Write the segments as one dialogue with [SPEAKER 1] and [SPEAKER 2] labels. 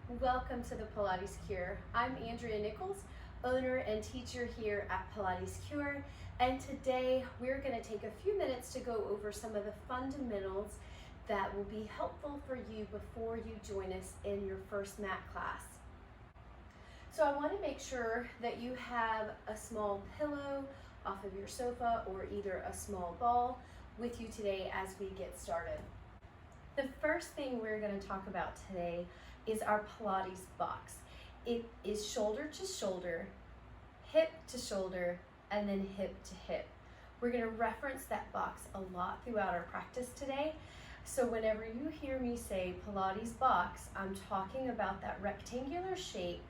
[SPEAKER 1] Welcome to the Pilates Cure. I'm Andrea Nichols, owner and teacher here at Pilates Cure, and today we're going to take a few minutes to go over some of the fundamentals that will be helpful for you before you join us in your first mat class. So I want to make sure that you have a small pillow off of your sofa or either a small ball with you today as we get started. The first thing we're going to talk about today is our Pilates box. It is shoulder to shoulder, hip to shoulder, and then hip to hip. We're going to reference that box a lot throughout our practice today. So whenever you hear me say Pilates box, I'm talking about that rectangular shape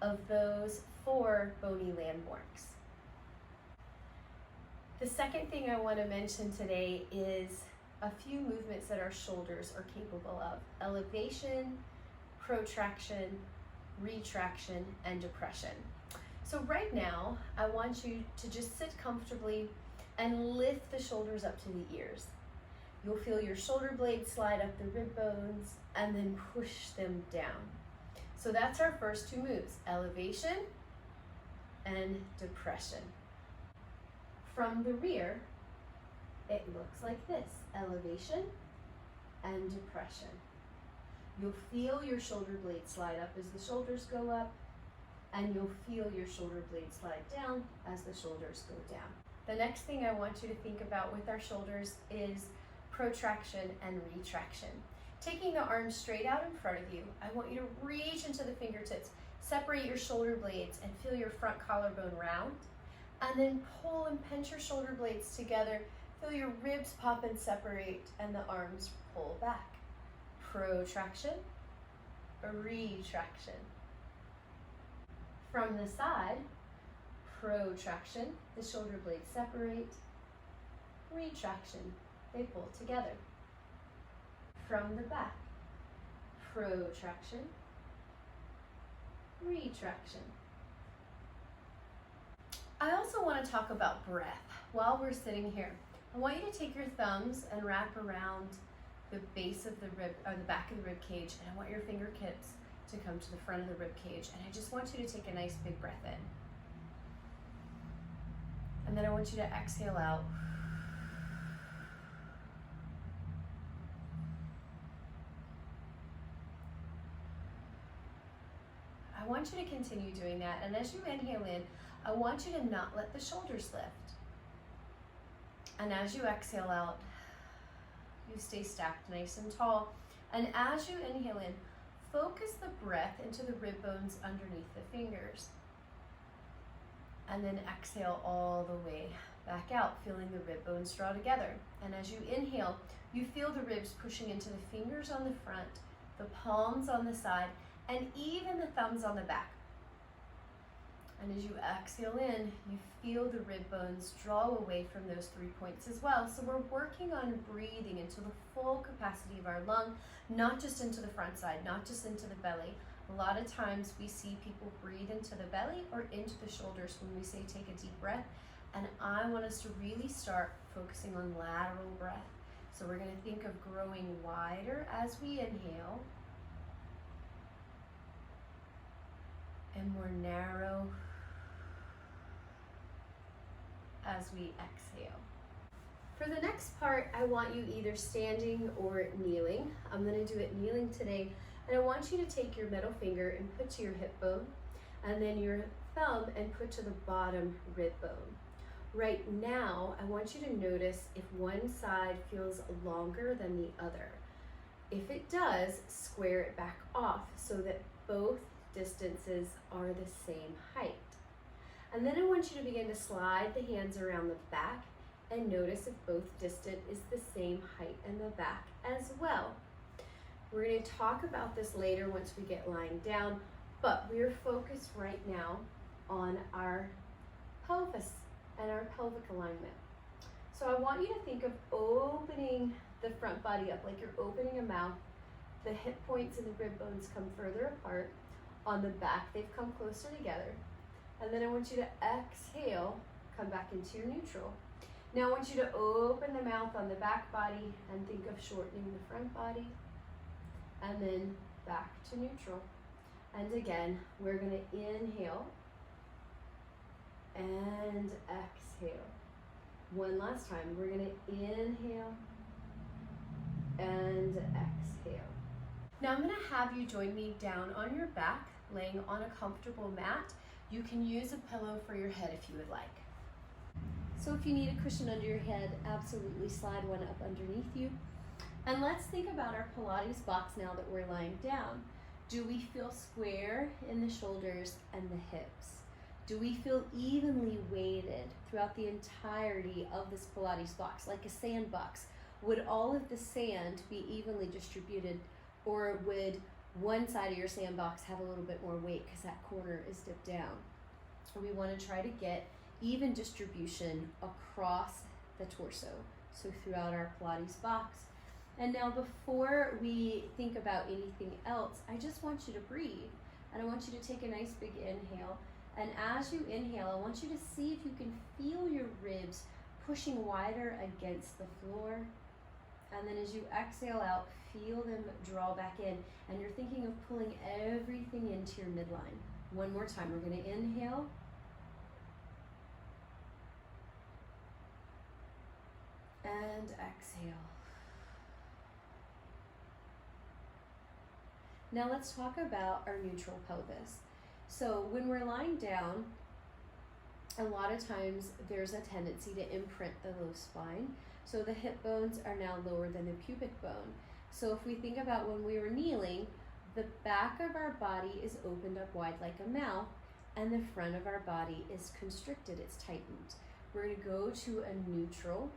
[SPEAKER 1] of those 4 bony landmarks. The second thing I want to mention today is a few movements that our shoulders are capable of: elevation, protraction, retraction, and depression. So right now, I want you to just sit comfortably and lift the shoulders up to the ears. You'll feel your shoulder blades slide up the rib bones and then push them down. So that's our first 2 moves, elevation and depression. From the rear, it looks like this: elevation and depression. You'll feel your shoulder blades slide up as the shoulders go up, and you'll feel your shoulder blades slide down as the shoulders go down. The next thing I want you to think about with our shoulders is protraction and retraction. Taking the arms straight out in front of you, I want you to reach into the fingertips, separate your shoulder blades, and feel your front collarbone round, and then pull and pinch your shoulder blades together. Feel your ribs pop and separate, and the arms pull back. Protraction, retraction. From the side, protraction, the shoulder blades separate. Retraction, they pull together. From the back, protraction, retraction. I also want to talk about breath while we're sitting here. I want you to take your thumbs and wrap around the base of the rib, or the back of the rib cage, and I want your fingertips to come to the front of the rib cage, and I just want you to take a nice big breath in. And then I want you to exhale out. I want you to continue doing that, and as you inhale in, I want you to not let the shoulders lift. And as you exhale out, you stay stacked nice and tall. And as you inhale in, focus the breath into the rib bones underneath the fingers. And then exhale all the way back out, feeling the rib bones draw together. And as you inhale, you feel the ribs pushing into the fingers on the front, the palms on the side, and even the thumbs on the back. And as you exhale in, you feel the rib bones draw away from those 3 points as well. So we're working on breathing into the full capacity of our lung, not just into the front side, not just into the belly. A lot of times we see people breathe into the belly or into the shoulders when we say take a deep breath. And I want us to really start focusing on lateral breath. So we're going to think of growing wider as we inhale and more narrow as we exhale. For the next part, I want you either standing or kneeling. I'm going to do it kneeling today, and I want you to take your middle finger and put to your hip bone, and then your thumb and put to the bottom rib bone. Right now, I want you to notice if one side feels longer than the other. If it does, square it back off so that both distances are the same height. And then I want you to begin to slide the hands around the back and notice if both distant is the same height in the back as well. We're going to talk about this later once we get lying down, but we're focused right now on our pelvis and our pelvic alignment. So I want you to think of opening the front body up like you're opening a mouth. The hip points and the rib bones come further apart. On the back, they've come closer together. And then I want you to exhale, come back into your neutral. Now I want you to open the mouth on the back body and think of shortening the front body, and then back to neutral. And again, we're going to inhale and exhale. One last time, we're going to inhale and exhale. Now I'm going to have you join me down on your back, laying on a comfortable mat. You can use a pillow for your head if you would like. So if you need a cushion under your head, absolutely slide one up underneath you. And let's think about our Pilates box now that we're lying down. Do we feel square in the shoulders and the hips? Do we feel evenly weighted throughout the entirety of this Pilates box, like a sandbox? Would all of the sand be evenly distributed, or would one side of your sandbox have a little bit more weight because that corner is dipped down? We want to try to get even distribution across the torso, so throughout our Pilates box. And now before we think about anything else, I just want you to breathe. And I want you to take a nice big inhale. And as you inhale, I want you to see if you can feel your ribs pushing wider against the floor. And then as you exhale out, feel them draw back in. And you're thinking of pulling everything into your midline. One more time, we're going to inhale. And exhale. Now let's talk about our neutral pelvis. So when we're lying down, a lot of times there's a tendency to imprint the low spine. So the hip bones are now lower than the pubic bone. So if we think about when we were kneeling, the back of our body is opened up wide like a mouth, and the front of our body is constricted, it's tightened. We're going to go to a neutral.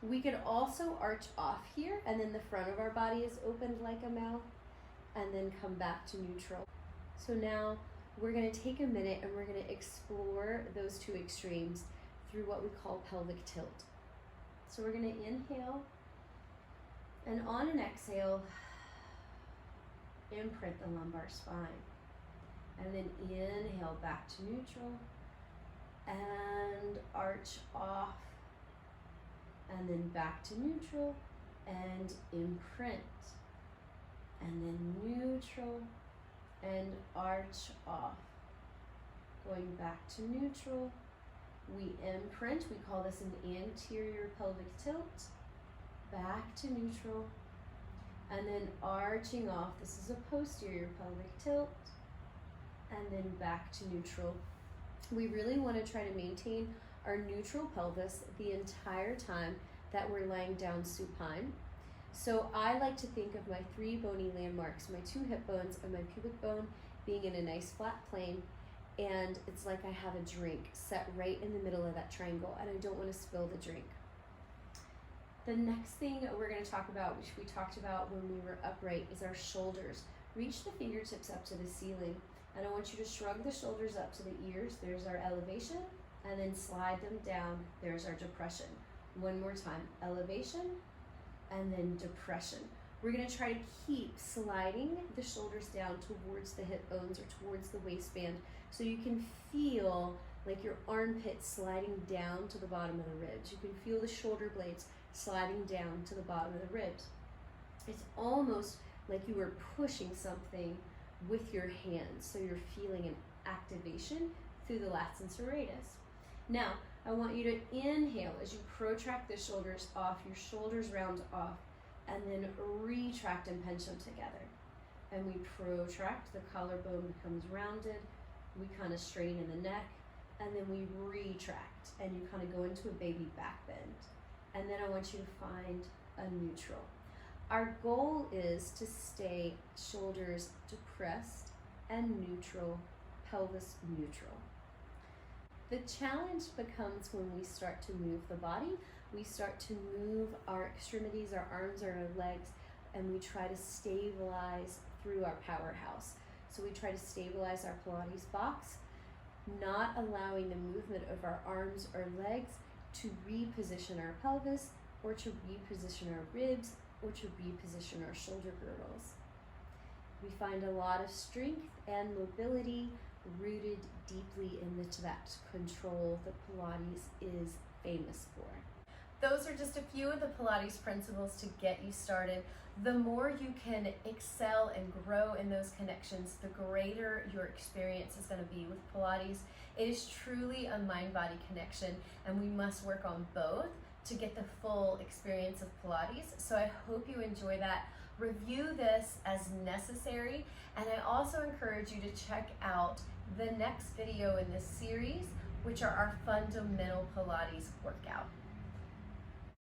[SPEAKER 1] We could also arch off here, and then the front of our body is opened like a mouth, and then come back to neutral. So now we're going to take a minute and we're going to explore those two extremes through what we call pelvic tilt. So we're going to inhale, and on an exhale, imprint the lumbar spine. And then inhale back to neutral, and arch off, and then back to neutral, and imprint. And then neutral, and arch off. Going back to neutral, we imprint, we call this an anterior pelvic tilt, back to neutral, and then arching off. This is a posterior pelvic tilt, and then back to neutral. We really want to try to maintain our neutral pelvis the entire time that we're lying down supine. So I like to think of my three bony landmarks, my two hip bones and my pubic bone, being in a nice flat plane, and it's like I have a drink set right in the middle of that triangle, and I don't want to spill the drink. The next thing we're going to talk about, which we talked about when we were upright, is our shoulders. Reach the fingertips up to the ceiling, and I want you to shrug the shoulders up to the ears. There's our elevation, and then slide them down. There's our depression. One more time, elevation, and then depression. We're going to try to keep sliding the shoulders down towards the hip bones or towards the waistband, so you can feel like your armpits sliding down to the bottom of the ribs. You can feel the shoulder blades sliding down to the bottom of the ribs. It's almost like you are pushing something with your hands, so you're feeling an activation through the lats and serratus. Now, I want you to inhale as you protract the shoulders off, your shoulders round off, and then retract and pinch them together. And we protract, the collarbone becomes rounded, we kind of straighten in the neck, and then we retract, and you kind of go into a baby back bend. And then I want you to find a neutral. Our goal is to stay shoulders depressed and neutral, pelvis neutral. The challenge becomes when we start to move the body. We start to move our extremities, our arms, or our legs, and we try to stabilize through our powerhouse. So we try to stabilize our Pilates box, not allowing the movement of our arms or legs to reposition our pelvis, or to reposition our ribs, or to reposition our shoulder girdles. We find a lot of strength and mobility rooted deeply into that control that Pilates is famous for. those are just a few of the Pilates principles to get you started. The more you can excel and grow in those connections, the greater your experience is going to be with Pilates. It is truly a mind-body connection, and we must work on both to get the full experience of Pilates. So I hope you enjoy that. Review this as necessary, and I also encourage you to check out the next video in this series, which are our fundamental Pilates workout.